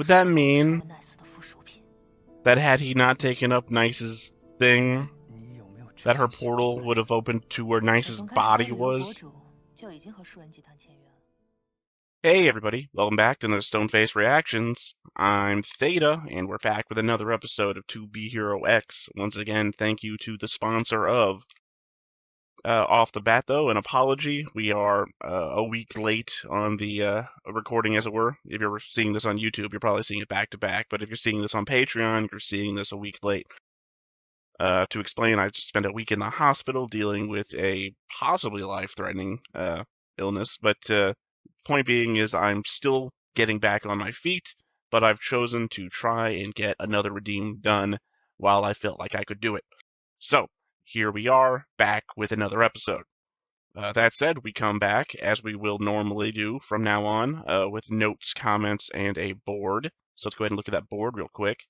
would that mean that had he not taken up Nice's thing, that her portal would have opened to where Nice's body was? Hey everybody, welcome back to another Stoneface Reactions. I'm Theta, and we're back with another episode of 2B Hero X. Once again, thank you to the sponsor of off the bat, though, an apology. We are a week late on the recording, as it were. If you're seeing this on YouTube, you're probably seeing it back to back. But if you're seeing this on Patreon, you're seeing this a week late. To explain, I just spent a week in the hospital dealing with a possibly life-threatening illness. But point being is I'm still getting back on my feet, but I've chosen to try and get another redeem done while I felt like I could do it. So, here we are, back with another episode. That said, we come back, as we will normally do from now on, with notes, comments, and a board. So let's go ahead and look at that board real quick.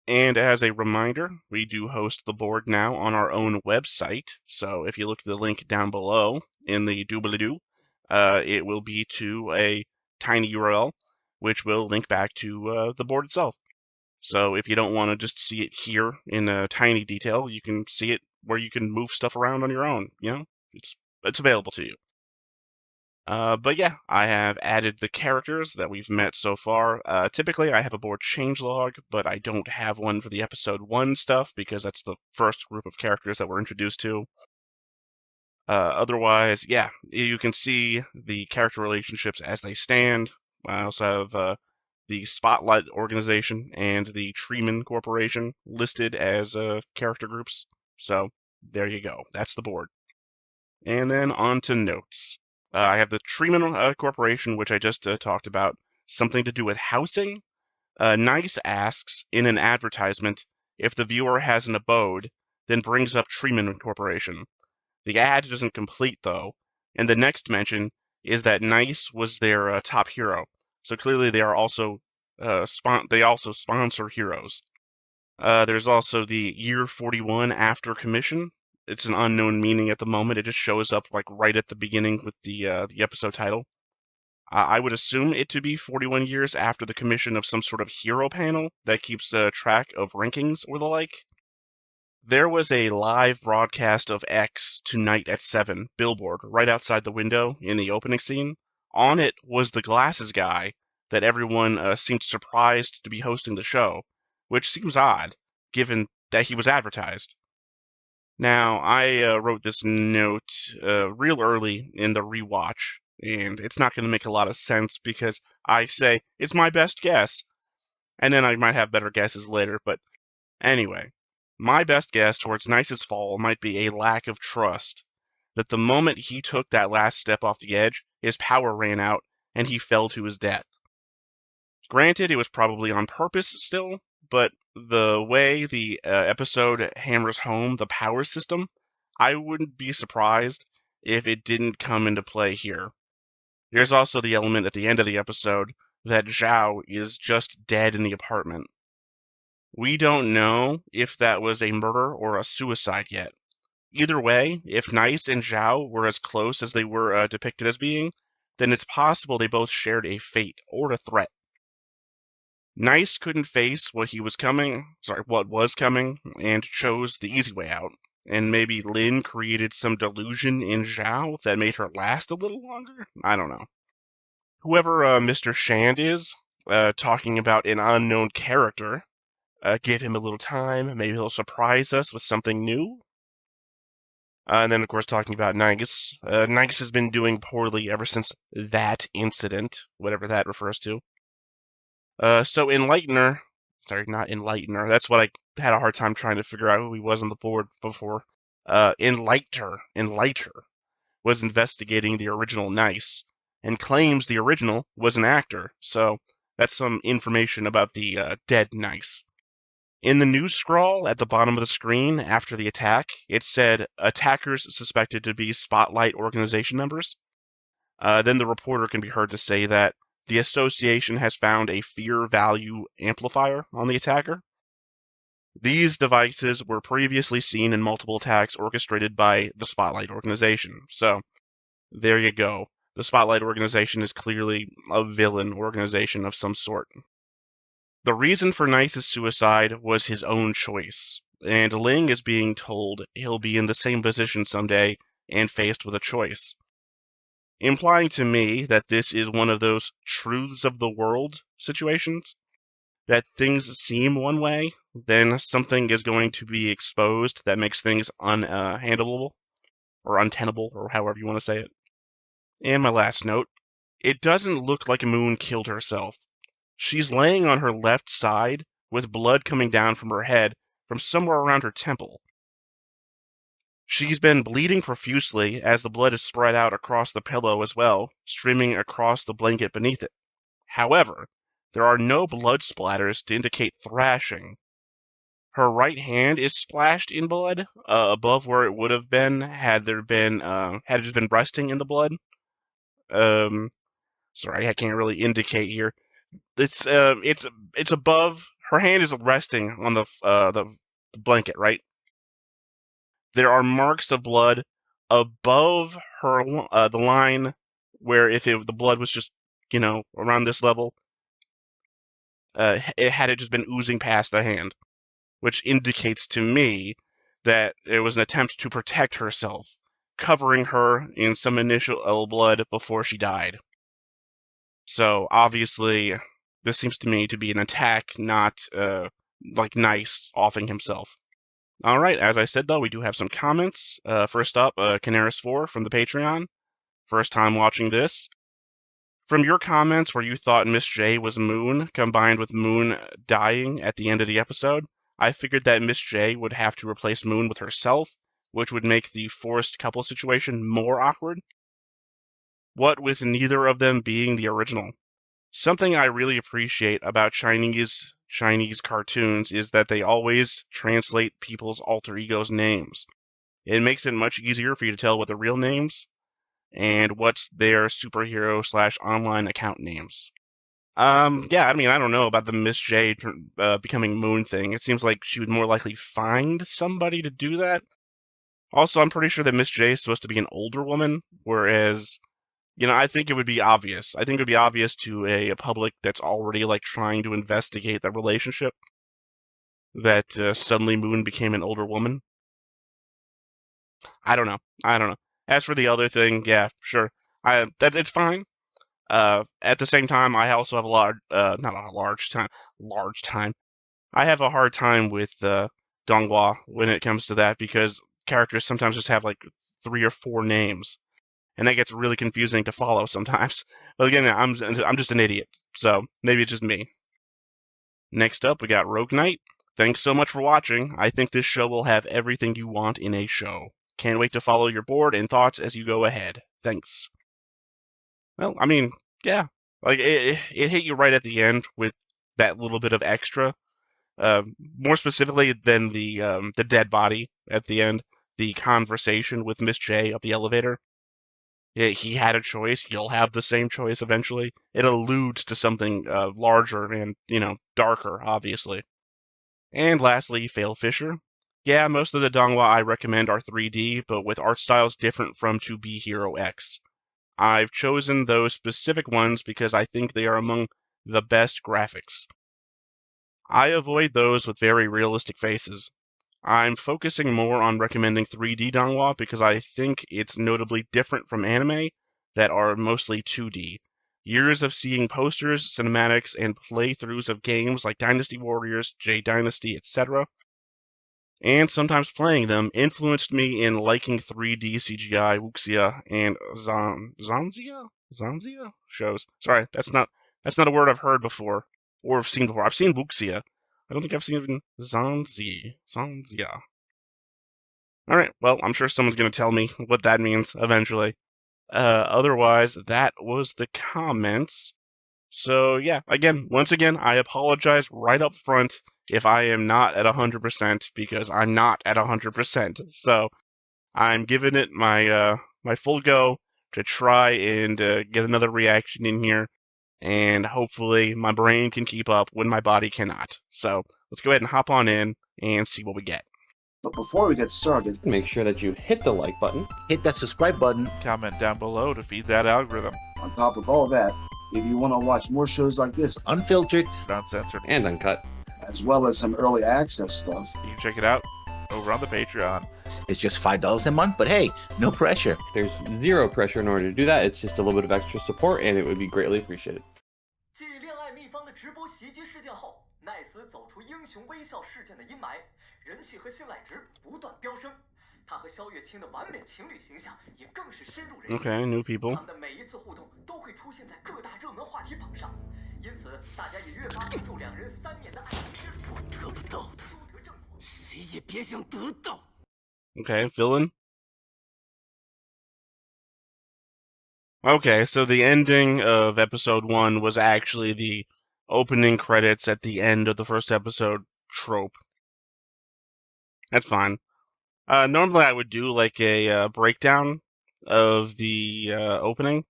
And as a reminder, we do host the board now on our own website. So if you look at the link down below in the doobly-doo, it will be to a tiny URL, which will link back to the board itself. So if you don't want to just see it here in a tiny detail, you can see it where you can move stuff around on your own. You know, it's available to you. But yeah, I have added the characters that we've met so far. Typically, I have a board changelog, but I don't have one for the episode 1 stuff because that's the first group of characters that we're introduced to. Otherwise, yeah, you can see the character relationships as they stand. I also have the Spotlight Organization and the Treeman Corporation listed as character groups. So there you go. That's the board. And then on to notes. I have the Treeman Corporation, which I just talked about. Something to do with housing. Nice asks in an advertisement if the viewer has an abode, then brings up Treeman Corporation. The ad doesn't complete, though, and the next mention is that Nice was their top hero. So clearly they are also they also sponsor heroes. There's also the year 41 after commission. It's an unknown meaning at the moment. It just shows up like right at the beginning with the episode title. I would assume it to be 41 years after the commission of some sort of hero panel that keeps track of rankings or the like. There was a live broadcast of X tonight at 7 billboard right outside the window in the opening scene. On it was the glasses guy that everyone seemed surprised to be hosting the show, which seems odd, given that he was advertised. Now, I wrote this note real early in the rewatch, and it's not going to make a lot of sense because I say, it's my best guess, and then I might have better guesses later, but anyway. My best guess towards Nice's fall might be a lack of trust. That the moment he took that last step off the edge, his power ran out, and he fell to his death. Granted, it was probably on purpose still, but the way the episode hammers home the power system, I wouldn't be surprised if it didn't come into play here. There's also the element at the end of the episode that Zhao is just dead in the apartment. We don't know if that was a murder or a suicide yet. Either way, if Nice and Zhao were as close as they were depicted as being, then it's possible they both shared a fate or a threat. Nice couldn't face what was coming, and chose the easy way out. And maybe Lin created some delusion in Zhao that made her last a little longer? I don't know. Whoever Mr. Shand is, talking about an unknown character, give him a little time. Maybe he'll surprise us with something new. And then, of course, talking about Nice. Nice has been doing poorly ever since that incident, whatever that refers to. So Enlightener, sorry, not Enlightener. That's what I had a hard time trying to figure out who he was on the board before. Enlighter was investigating the original Nice and claims the original was an actor. So that's some information about the dead Nice. In the news scroll at the bottom of the screen after the attack, it said attackers suspected to be Spotlight Organization members. Then the reporter can be heard to say that the association has found a fear value amplifier on the attacker. These devices were previously seen in multiple attacks orchestrated by the Spotlight Organization. So, there you go. The Spotlight Organization is clearly a villain organization of some sort. The reason for Nice's suicide was his own choice, and Ling is being told he'll be in the same position someday and faced with a choice, implying to me that this is one of those truths of the world situations, that things seem one way, then something is going to be exposed that makes things unhandleable, or untenable, or however you want to say it. And my last note, it doesn't look like Moon killed herself. She's laying on her left side with blood coming down from her head from somewhere around her temple. She's been bleeding profusely as the blood is spread out across the pillow as well, streaming across the blanket beneath it. However, there are no blood splatters to indicate thrashing. Her right hand is splashed in blood, above where it would have been had it just been resting in the blood. Sorry, I can't really indicate here. It's above. Her hand is resting on the blanket, right? There are marks of blood above her, the line where if the blood was just, around this level, it had just been oozing past the hand, which indicates to me that it was an attempt to protect herself, covering her in some initial blood before she died. So obviously, this seems to me to be an attack, not like Nice offing himself. All right, as I said though, we do have some comments. First up, Canaris4 from the Patreon. First time watching this. From your comments where you thought Miss J was Moon, combined with Moon dying at the end of the episode, I figured that Miss J would have to replace Moon with herself, which would make the forced couple situation more awkward. What with neither of them being the original. Something I really appreciate about Chinese cartoons is that they always translate people's alter egos' names. It makes it much easier for you to tell what the real names and what's their superhero/online account names. Yeah, I mean, I don't know about the Miss J becoming Moon thing. It seems like she would more likely find somebody to do that. Also, I'm pretty sure that Miss J is supposed to be an older woman, whereas, I think it would be obvious. I think it would be obvious to a public that's already, trying to investigate the relationship that suddenly Moon became an older woman. I don't know. As for the other thing, yeah, sure. It's fine. At the same time, I also have large time. I have a hard time with Donghua when it comes to that because characters sometimes just have 3 or 4 names, and that gets really confusing to follow sometimes. But again, I'm just an idiot, so maybe it's just me. Next up, we got Rogue Knight. Thanks so much for watching. I think this show will have everything you want in a show. Can't wait to follow your board and thoughts as you go ahead. Thanks. Well, I mean, yeah. It hit you right at the end with that little bit of extra. More specifically than the dead body at the end. The conversation with Miss J up the elevator. He had a choice. You'll have the same choice eventually. It alludes to something larger and, darker, obviously. And lastly, Fail Fisher. Yeah, most of the Donghua I recommend are 3D, but with art styles different from 2B Hero X. I've chosen those specific ones because I think they are among the best graphics. I avoid those with very realistic faces. I'm focusing more on recommending 3D Donghua because I think it's notably different from anime that are mostly 2D. Years of seeing posters, cinematics, and playthroughs of games like Dynasty Warriors, J Dynasty, etc., and sometimes playing them influenced me in liking 3D CGI Wuxia and Zanzia shows. Sorry, that's not a word I've heard before or seen before. I've seen Wuxia. I don't think I've seen Zanzia. All right, well, I'm sure someone's going to tell me what that means eventually. Otherwise, that was the comments. So yeah, once again, I apologize right up front if I am not at 100% because I'm not at 100%. So I'm giving it my full go to try and get another reaction in here, and hopefully my brain can keep up when my body cannot. So let's go ahead and hop on in and see what we get. But before we get started, make sure that you hit the like button, hit that subscribe button, comment down below to feed that algorithm. on top of all that, If you want to watch more shows like this, Unfiltered, uncensored, and uncut, as well as some early access stuff, you can check it out over on the Patreon. it's just $5 a month, but hey, no pressure. there's zero pressure in order to do that. It's just a little bit of extra support, and it would be greatly appreciated. 继恋爱秘方的直播袭击事件后，奈斯走出英雄微笑事件的阴霾，人气和信赖值不断飙升。他和萧月清的完美情侣形象也更是深入人心。Okay, new people. 他们的每一次互动都会出现在各大热门话题榜上，因此大家也越发关注两人3年的爱情之旅。我得不到的，修得正果，谁也别想得到。Okay, villain. Okay, so the ending of episode 1 was actually the opening credits at the end of the first episode trope. That's fine. Normally I would do like a breakdown of the opening.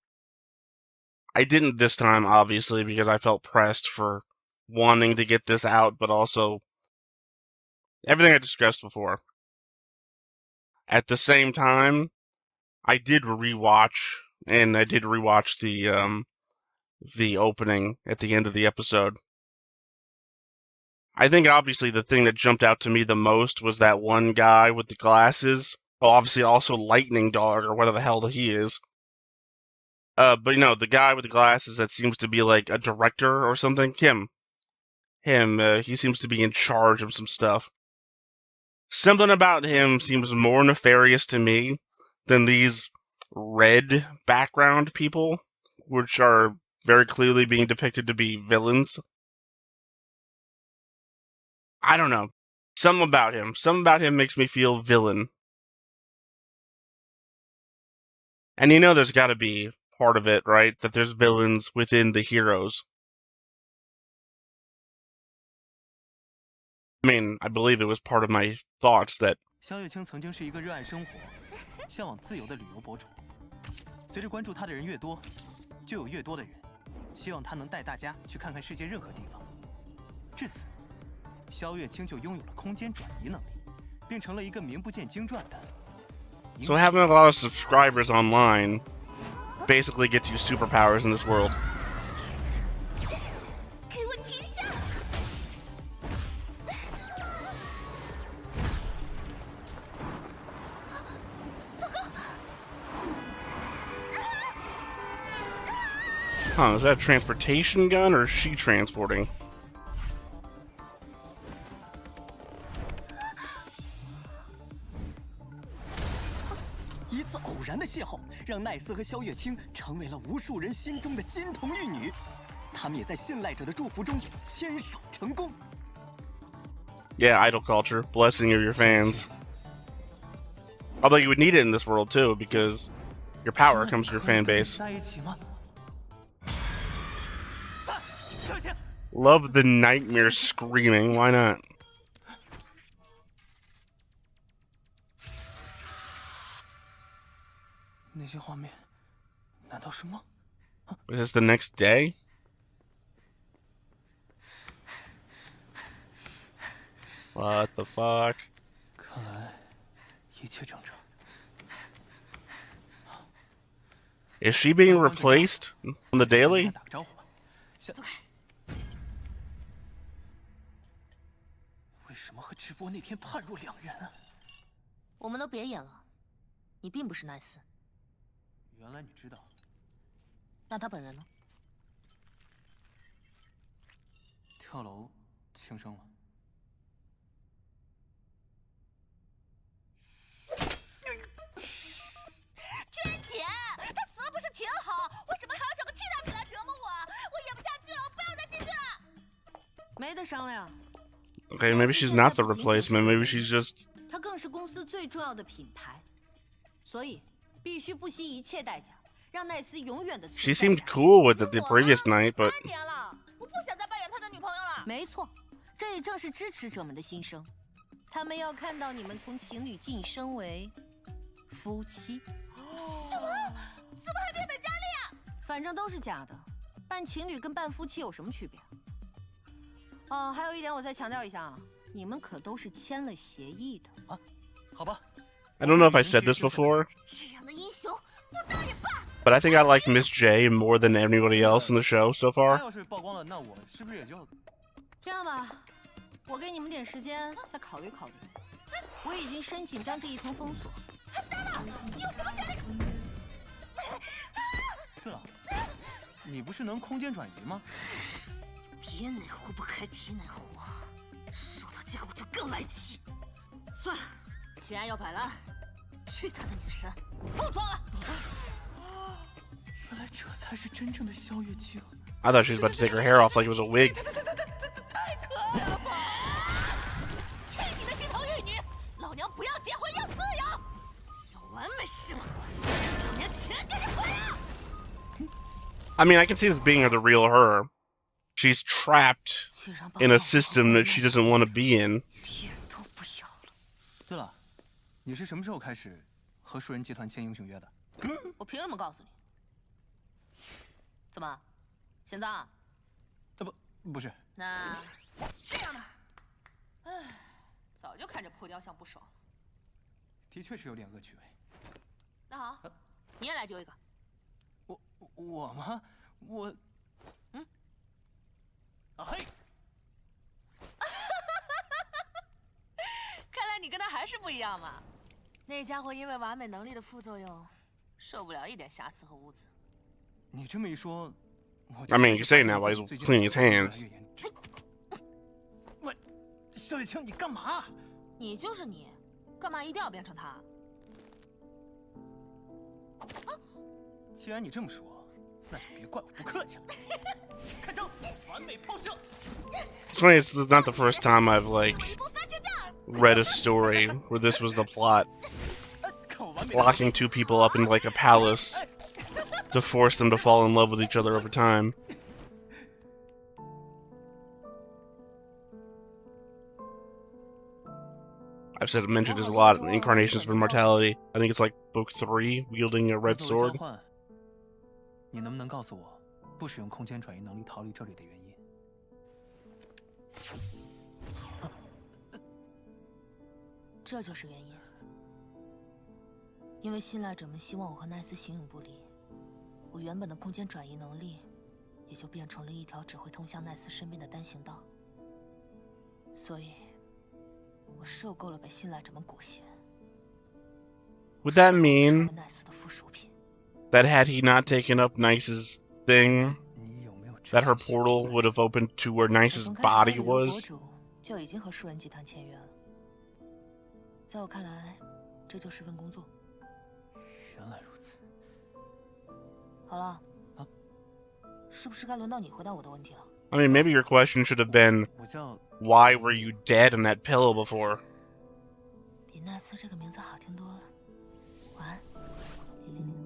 I didn't this time, obviously, because I felt pressed for wanting to get this out, but also everything I discussed before. At the same time, I did rewatch, and I did rewatch the opening at the end of the episode. I think obviously the thing that jumped out to me the most was that one guy with the glasses. Well, obviously also Lightning Dog, or whatever the hell he is. But you know, the guy with the glasses that seems to be like a director or something. Him, he seems to be in charge of some stuff. Something about him seems more nefarious to me than these red background people, which are very clearly being depicted to be villains. I don't know. Something about him makes me feel villain. And you know there's gotta be part of it, right? That there's villains within the heroes. I mean, I believe it was part of my thoughts that 萧月清曾经是一个热爱生活、向往自由的旅游博主。随着关注他的人越多，就有越多的人希望他能带大家去看看世界任何地方。至此，萧月清就拥有了空间转移能力，变成了一个名不见经传的。So having a lot of subscribers online basically gets you superpowers in this world. Huh, is that a transportation gun, or is she transporting? 一次偶然的邂逅，让奈斯和萧月清成为了无数人心中的金童玉女。他们也在信赖者的祝福中牵手成功。Yeah, idol culture, blessing of your fans. Although you would need it in this world too, because your power comes from your fan base. Love the nightmare screaming, why not? Is this the next day? What the fuck? Is she being replaced on the daily? 为什么和直播那天判若两人啊？我们都别演了，你并不是奈斯。原来你知道。那他本人呢？跳楼轻生了。娟姐，他死了不是挺好？为什么还要找个替代品来折磨我？我演不下去了，我不要再继续了。没得商量。Okay, maybe she's not the replacement. Maybe she's just. 它更是公司最重要的品牌，所以必须不惜一切代价让奈斯永远的。She seemed cool with it the previous night, but. 3年了，我不想再扮演他的女朋友了。没错，这也正是支持者们的心声，他们要看到你们从情侣晋升为夫妻。什么？怎么还变本加厉啊？反正都是假的，扮情侣跟扮夫妻有什么区别？哦，还有一点我再强调一下啊，你们可都是签了协议的啊。好吧。I don't know if I said this before. 这样的英雄不当也罢。But I think I like Miss J more than anybody else in the show so 他 far. 要是曝光了，那我是不是也就……这样吧，我给你们点时间再考虑考虑。我已经申请将这一层封锁。对了，你不是能空间转移吗？别哪壶不开提哪壶，说到这个我就更来气。算了，既然要摆烂，去他的女神，不装了。原来这才是真正的萧月清。 I thought she was about to take her hair off like it was a wig. 太可爱了吧！去你的金童玉女！老娘不要结婚，要自由！有完没事吗？老娘全给你毁了！ I mean, I can see this being the real her. She's trapped in a system that she doesn't want to be in. 脸都不要了。对了，你是什么时候开始和树人集团签英雄约的？我凭什么告诉你？怎么，现在啊？不是。那这样吧，唉，早就看着破雕像不爽了。的确是有点恶趣味。那好，你也来丢一个。我吗？我，啊嘿！看来你跟他还是不一样嘛。那家伙因为完美能力的副作用，受不了一点瑕疵和污渍。你这么一说， I mean, you say now while he's cleaning his hands. 喂，萧月清，你干嘛？你就是你，干嘛一定要变成他？既然你这么说，那就别怪我不客气了。开招，完美抛射！ It's funny, it's not the first time I've, like, read a story where this was the plot. Locking two people up in, like, a palace to force them to fall in love with each other over time. I've mentioned this a lot, Incarnations of Immortality. I think it's like book 3, wielding a red sword. 你能不能告诉我，不使用空间转移能力逃离这里的原因？这就是原因。因为信赖者们希望我和奈斯形影不离，我原本的空间转移能力也就变成了一条只会通向奈斯身边的单行道。所以，我受够了被信赖者们裹挟。 Would that mean 奈斯的附属品。 that had he not taken up Nice's thing, that her portal would have opened to where Nice's body was? 就已经和树人集团签约了。在我看来，这就是份工作。原来如此。好了，是不是该轮到你回答我的问题了？ I mean, maybe your question should have been, 我叫 why were you dead in that pillow before? 比奈斯这个名字好听多了。晚安，李玲玲。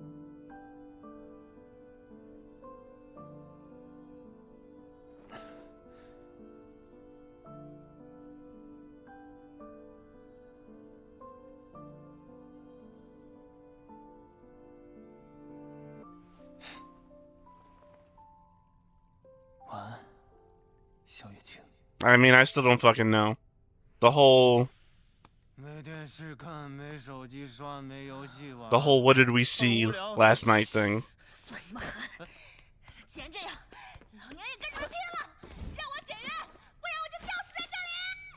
晚安，萧月清。 I mean, I still don't fucking know. The whole 没电视看，没手机刷，没游戏玩。 the whole what did we see last night thing. 算你们狠！既然这样，老娘也跟你们拼了！让我解约，不然我就吊死在这里！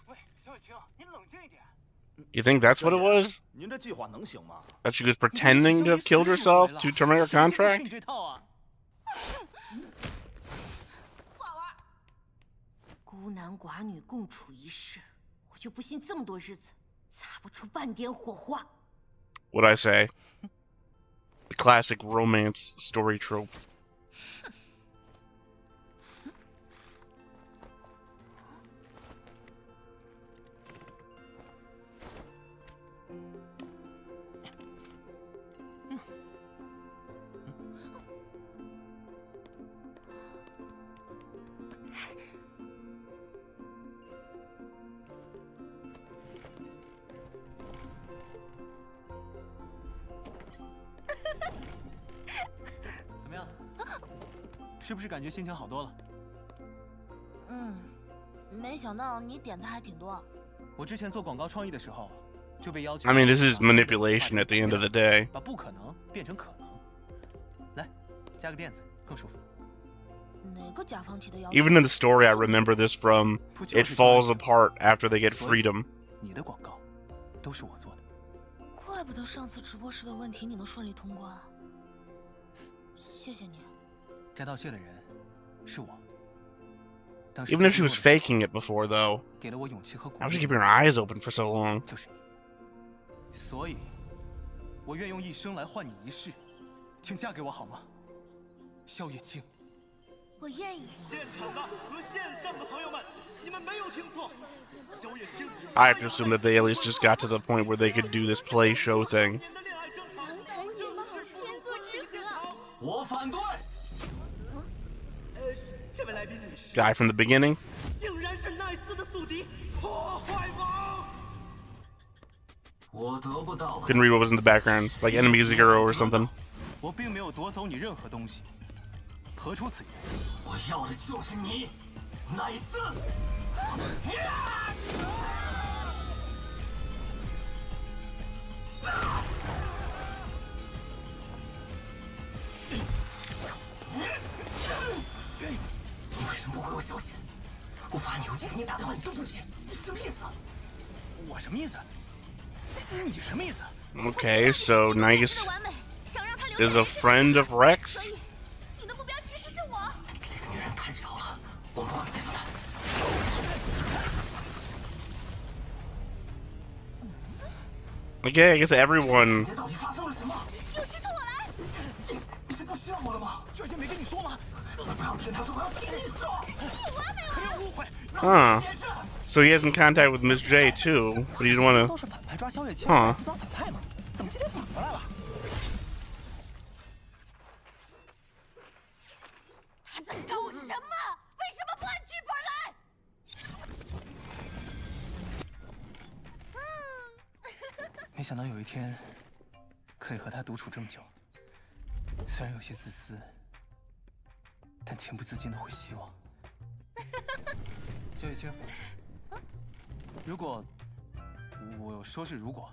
喂，萧月清，你冷静一点。 You think that's what it was? 您这计划能行吗？ That she was pretending to have killed herself to terminate her contract? 这套啊！ 不好玩。孤男寡女共处一室，我就不信这么多日子擦不出半点火花。 What'd I say? The classic romance story trope. 怎么样？是不是感觉心情好多了？没想到你点子还挺多。我之前做广告创意的时候，就被要求。 I mean, this is manipulation at the end of the day. 把不可能变成可能。来加个垫子更舒服。哪个甲方提的要求？ Even in the story I remember this from, it falls apart after they get freedom. 你的广告都是我做的。怪不得上次直播时的问题你能顺利通关。谢谢你。该道谢的人是我。 Even if she was faking it before, though, 给了我勇气和鼓 how was 励 she keeping her eyes open for so long? 就是你，所以，我愿用一生来换你一世，请嫁给我好吗？萧月清。我愿意。现场的和线上的朋友们，你们没有听错，萧月清。I have to assume that they at least just got to the point where they could do this play show thing. 郎才女貌，天作之合。我反对。这位来宾女士， Guy from the beginning. 竟然是奈斯的宿敌破坏王。我得不到。 Couldn't read what was in the background, like enemies a girl or something. 我并没有夺走你任何东西，何出此言？我要的就是你，奈斯。你为什么不回我消息？我发你邮件给你打电话，你都不接，你什么意思？我什么意思？你什么意思？ Okay, so Nice is a friend of Rex. 你的目标其实是我。这个女人太吵了，我们换个地方谈。Okay, I guess everyone. 到底发生了什么？有事冲我来。你是不需要我了吗？之前没跟你说吗？不要听他说，我要听你说。有完没完？没有误会。 Huh. So he has in contact with Miss J too, but he didn't want 都 to. 是反派抓萧月清， Huh. 抓反派吗？怎么今天反过来了？他在搞什么？为什么不按剧本来？没想到有一天可以和他独处这么久，虽然有些自私，但情不自禁的会希望。萧月清，如果我说是如果，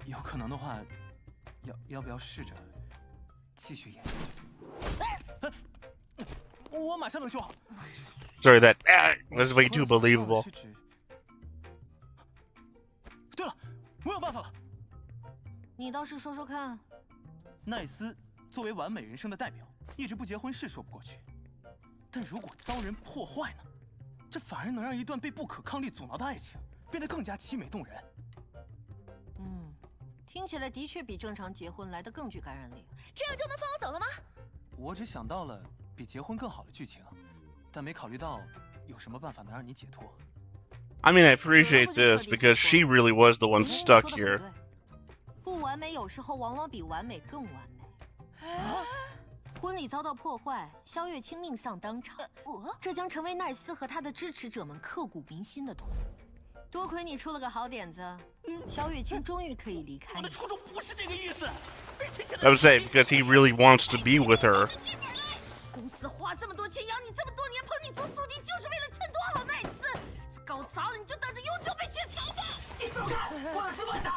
有可能的话，要不要试着继续演？我马上能修好。 Sorry, that was way too believable. 对了，我有办法了。你倒是说说看。奈斯作为完美人生的代表，一直不结婚是说不过去。但如果遭人破坏呢？这反而能让一段被不可抗力阻挠的爱情变得更加凄美动人。嗯，听起来的确比正常结婚来得更具感染力。这样就能放我走了吗？我只想到了比结婚更好的剧情，但没考虑到有什么办法能让你解脱。 I mean, I appreciate this because she really was the one 你 stuck 说得很 here. 对不完美有时候往往比完美更完美。婚礼遭到破坏，萧月清命丧当场，这将成为奈斯和他的支持者们刻骨铭心的痛。多亏你出了个好点子，萧月清终于可以离开你。我的初衷不是这个意思。 I would say because he really wants to be with her. 公司花这么多钱养你这么多年，捧你做宿敌，就是为了衬托好奈斯。搞砸了你就等着永久被雪藏吧！你走开，我是问的。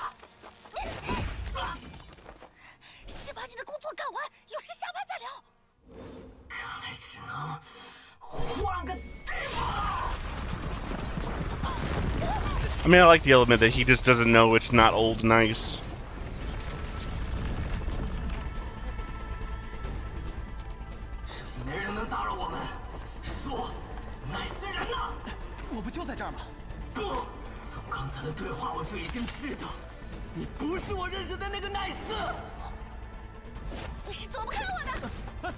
先把你的工作干完，有事下班再聊。看来只能换个地方。 I mean, I like the element that he just doesn't know it's not old Nice. 这里没人能打扰我们。说，奈斯人呢？我不就在这儿吗？不，从刚才的对话我就已经知道，你不是我认识的那个奈斯。你是躲不开我的。很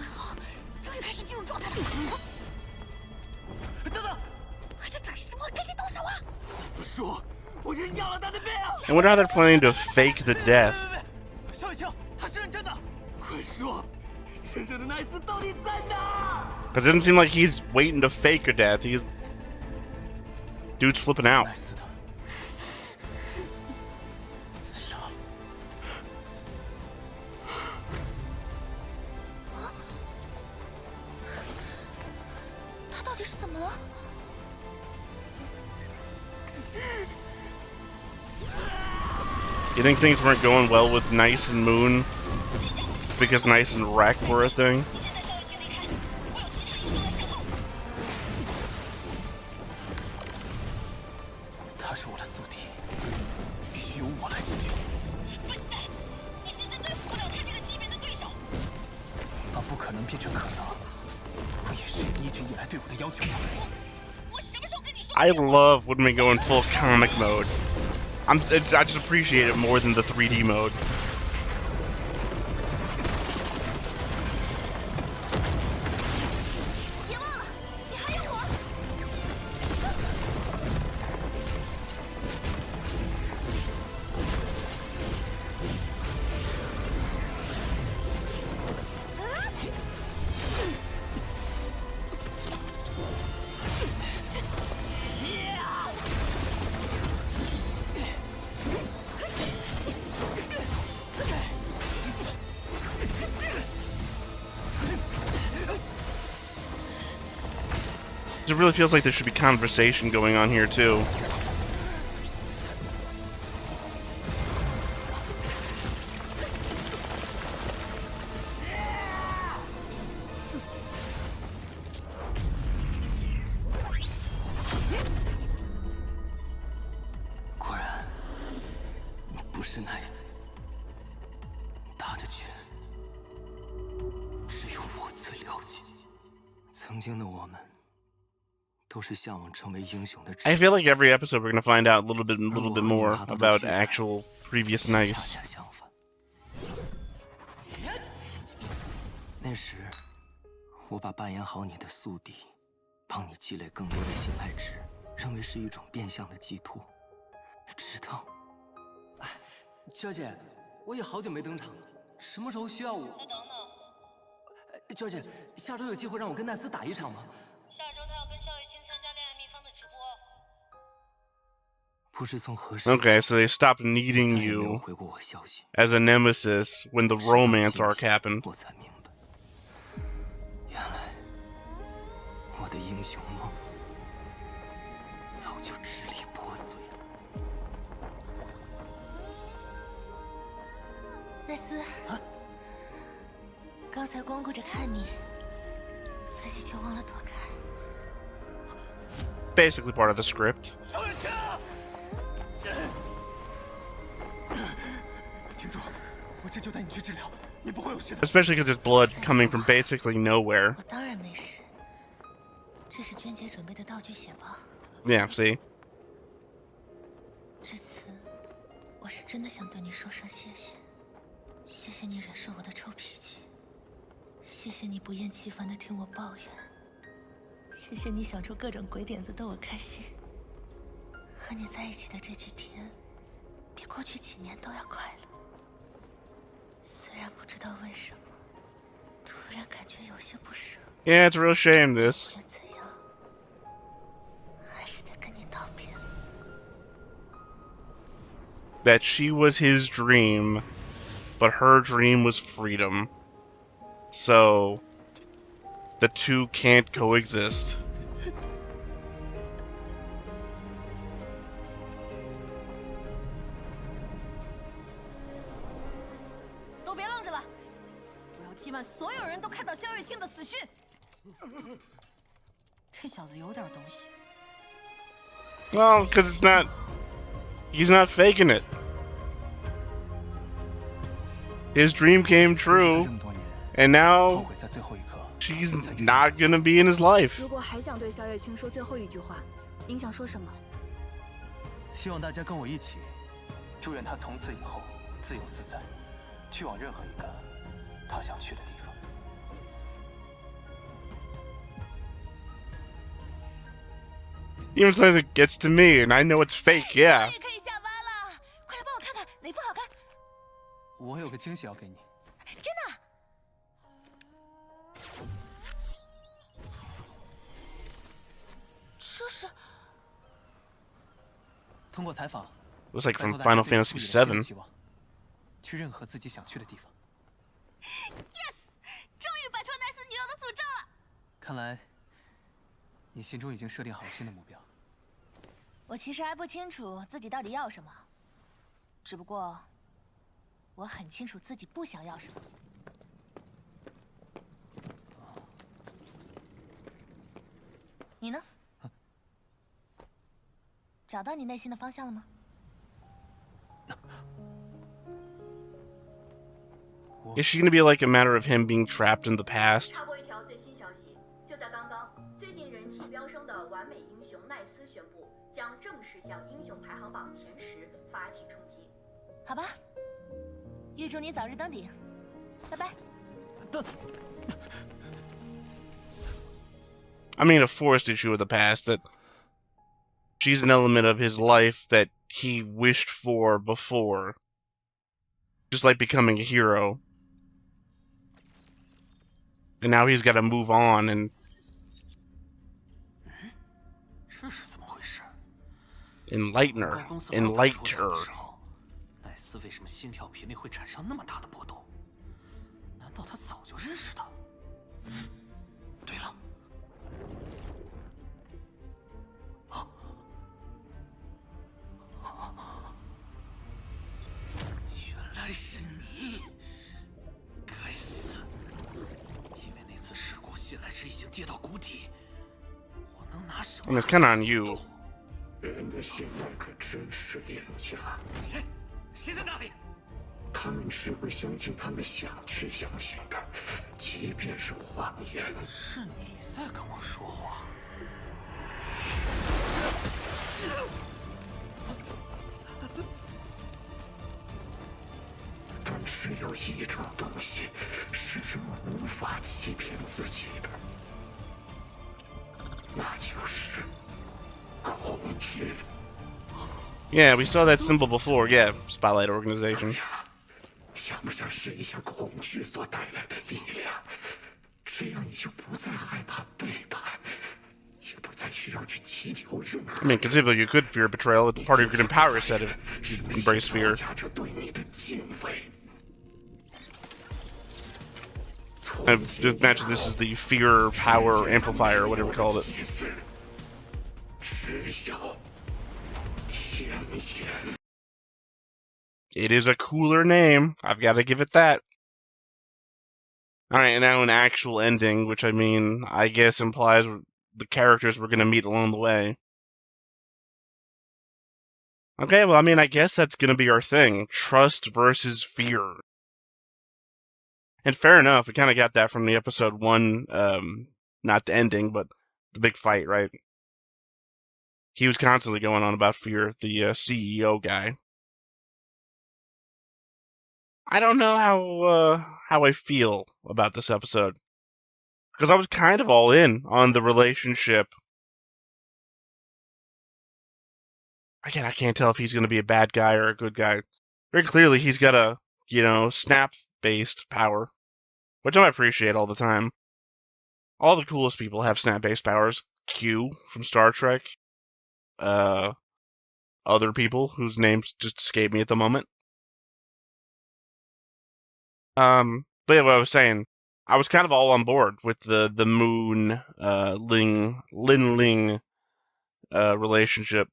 好，终于开始进入状态了。等等，还在等什么？赶紧动手啊！再不说，我就要了他的命！ I wonder how they're planning to fake the death. 萧雨清，他是认真的。快说，真正的奈斯到底在哪？ Because it doesn't seem like he's waiting to fake a death. Dude's flipping out. 奈斯的自杀。他到底是怎么了？ You think things weren't going well with Nice and Moon because Nice and Wreck were a thing? 他是我的宿敌，必须由我来解决。笨蛋，你现在对付不了他这个级别的对手。把不可能变成可能，不也是你一直以来对我的要求吗？我什么时候跟你说？ I love when we go in full comic mode. I just appreciate it more than the 3D mode. It really feels like there should be conversation going on here too. Nice， 他的拳只有我最了解。曾经的我们。 I feel like every episode we're gonna find out a little bit more about actual previous Nice. 那时，我把扮演好你的宿敌，帮你积累更多的信赖值，认为是一种变相的寄托。直到，哎，娟姐，我也好久没登场了，什么时候需要我？再等等。娟姐，下周有机会让我跟奈斯打一场吗？ 下周他要跟肖雨清参加恋爱秘方的直播。不知从何时 Okay, so they stopped needing you as a nemesis when the romance arc happened. 我才明白，原来我的英雄梦早就支离破碎了。奈斯，刚才光顾着看你，自己就忘了躲开。 Basically part of the script. Especially because there's blood coming from basically nowhere. Yeah, see? 这次我是真的想对你说声谢谢，谢谢你忍受我的臭脾气，谢谢你不厌其烦的听我抱怨。 谢谢你想出各种鬼点子逗我开心。和你在一起的这几天，比过去几年都要快乐。虽然不知道为什么，突然感觉有些不舍。Yeah, it's a real shame this. 无论怎样，还是得跟你道别。That she was his dream, but her dream was freedom. So the two can't coexist. 都别愣着了，我要期盼所有人都看到萧月清的死讯。这小子有点东西。Well, because he's not faking it. His dream came true, and now she's not gonna be in his life. 如果还想对萧月清说最后一句话，您想说什么？希望大家跟我一起，祝愿他从此以后自由自在，去往任何一个他想去的地方。Even says it gets to me, and I know it's fake. Yeah. 可以下班了，快来帮我看看哪副好看。我有个惊喜要给你。真的？这是。通过采访 Looks like from Final Fantasy VII. 去任何自己想去的地方。Yes， 终于摆脱奈斯女友的诅咒了。看来，你心中已经设定好新的目标。我其实还不清楚自己到底要什么，只不过我很清楚自己不想要什么。你呢？找到你内心的方向了吗？ Is she gonna be like a matter of him being trapped in the past? 插播一条最新消息，就在刚刚，最近人气飙升的完美英雄奈斯宣布，将正式向英雄排行榜前10发起冲击。好吧，预祝你早日登顶，拜拜。I mean, a forced issue of the past that she's an element of his life that he wished for before. Just like becoming a hero. And now he's got to move on and... 这是怎么回事？ Enlighten her. Enlight her. 奈斯为什么心跳频率会产生那么大的波动？难道他早就认识他？对了，原来是你！该死！因为那次事故醒来时已经跌到谷底，我能拿什么？ And it's kind of on you. 人的心态可真是廉价。谁在那里？他们只会相信他们想去相信的，即便是谎言。是你在跟我说话。但只有一种东西是人们无法欺骗自己的，那就是恐惧。 Yeah, we saw that symbol before. Yeah, Spotlight Organization. 想不想试一下恐惧所带来的力量？这样你就不再害怕背叛，也不再需要去祈求任何。 I mean, conceivably, you could fear betrayal. It's part of your empower set if you embrace fear. 着对你的敬畏。 I just imagine this is the fear power amplifier, or whatever we called it. 只有天眼。 It is a cooler name. I've got to give it that. Alright, and now an actual ending, which I mean, I guess implies the characters we're going to meet along the way. Okay, well, I mean, I guess that's going to be our thing. Trust versus fear. And fair enough, we kind of got that from the episode 1, not the ending, but the big fight, right? He was constantly going on about fear, the CEO guy. I don't know how I feel about this episode. Because I was kind of all in on the relationship. Again, I can't tell if he's going to be a bad guy or a good guy. Very clearly, he's got a, snap-based power. Which I appreciate all the time. All the coolest people have snap-based powers. Q from Star Trek. Other people whose names just escape me at the moment. But yeah, what I was saying, I was kind of all on board with the Moon, Lin Ling, relationship.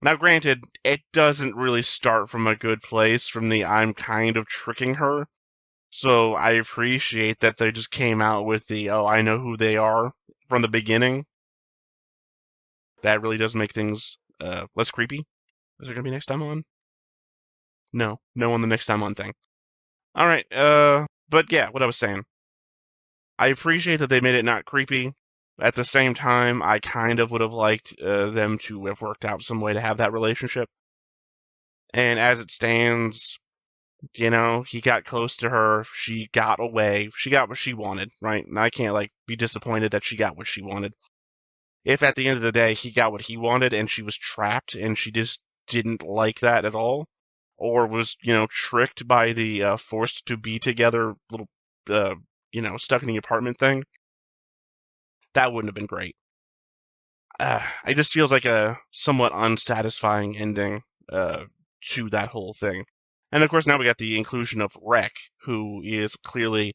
Now, granted, it doesn't really start from a good place, from the I'm kind of tricking her. So I appreciate that they just came out with the, oh, I know who they are from the beginning. That really does make things, less creepy. Is there gonna be next time on? No on the next time on thing. Alright, but yeah, what I was saying. I appreciate that they made it not creepy. At the same time, I kind of would have liked them to have worked out some way to have that relationship. And as it stands, he got close to her, she got away, she got what she wanted, right? And I can't, be disappointed that she got what she wanted. If at the end of the day, he got what he wanted and she was trapped and she just didn't like that at all, or was, tricked by the forced to be together little, stuck in the apartment thing, that wouldn't have been great. It just feels like a somewhat unsatisfying ending to that whole thing. And of course, now we got the inclusion of Rek, who is clearly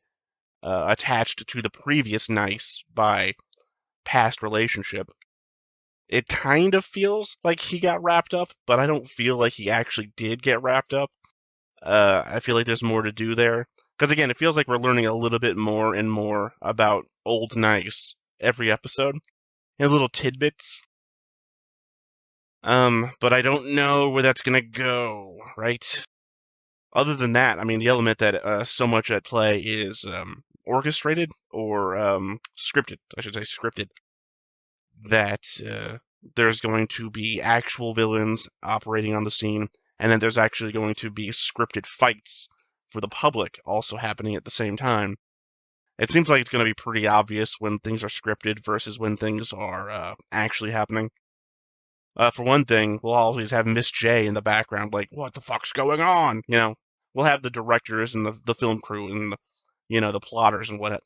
attached to the previous Nice by past relationship. it kind of feels like he got wrapped up, but I don't feel like he actually did get wrapped up. I feel like there's more to do there. Because again, it feels like we're learning a little bit more and more about Old Nice every episode, in little tidbits. But I don't know where that's gonna go, right? Other than that, I mean, the element that so much at play is orchestrated or scripted. I should say scripted. That there's going to be actual villains operating on the scene, and then there's actually going to be scripted fights for the public also happening at the same time. It seems like it's going to be pretty obvious when things are scripted versus when things are actually happening. For one thing, we'll always have Miss J in the background, like, what the fuck's going on? You know, we'll have the directors and the film crew and, the plotters and what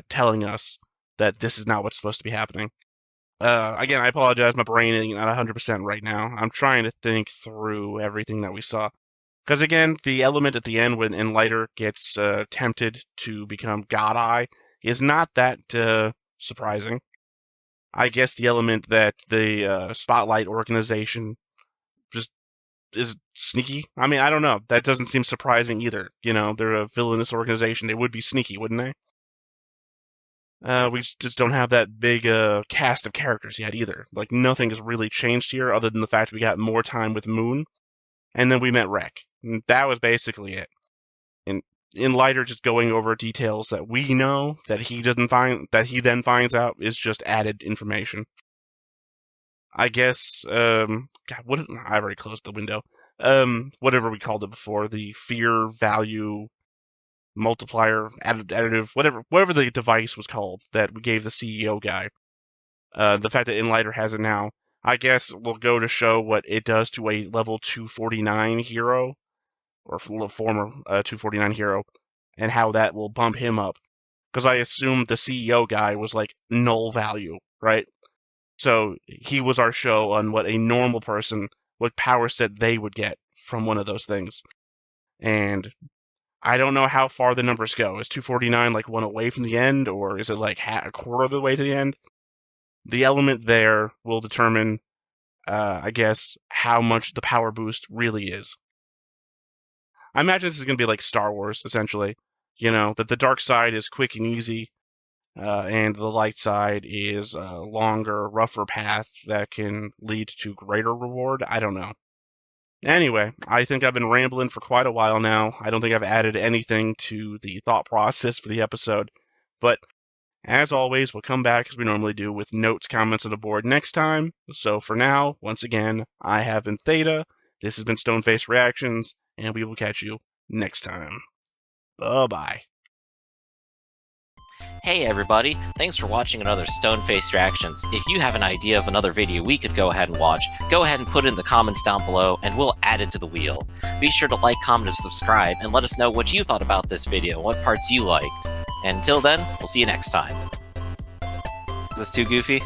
telling us that this is not what's supposed to be happening. Again, I apologize, my brain ain't not 100% right now. I'm trying to think through everything that we saw. Because again, the element at the end when Enlighter gets tempted to become God Eye is not that surprising. I guess the element that the Spotlight organization just is sneaky. I mean, I don't know. That doesn't seem surprising either. They're a villainous organization. They would be sneaky, wouldn't they? We just don't have that big cast of characters yet either. Like, nothing has really changed here other than the fact we got more time with Moon, and then we met Rek. And that was basically it. And Enlighter just going over details that we know that he then finds out is just added information. I guess, God, I already closed the window. Whatever we called it before, the fear value multiplier, additive, whatever the device was called that we gave the CEO guy. The fact that Enlighter has it now, I guess will go to show what it does to a level 249 hero, or former 249 hero, and how that will bump him up. Because I assume the CEO guy was like null value, right? So he was our show on what a normal person, what power set they would get from one of those things. And I don't know how far the numbers go. Is 249 like one away from the end, or is it like a quarter of the way to the end? The element there will determine, I guess, how much the power boost really is. I imagine this is going to be like Star Wars, essentially. That the dark side is quick and easy, and the light side is a longer, rougher path that can lead to greater reward. I don't know. Anyway, I think I've been rambling for quite a while now. I don't think I've added anything to the thought process for the episode. But, as always, we'll come back as we normally do with notes, comments on the board next time. So for now, once again, I have been Theta. This has been Stoneface Reactions, and we will catch you next time. Bye-bye. Hey everybody, thanks for watching another Stoneface Reactions. If you have an idea of another video we could go ahead and watch, go ahead and put it in the comments down below and we'll add it to the wheel. Be sure to like, comment, and subscribe and let us know what you thought about this video, what parts you liked. And until then, we'll see you next time. Is this too goofy?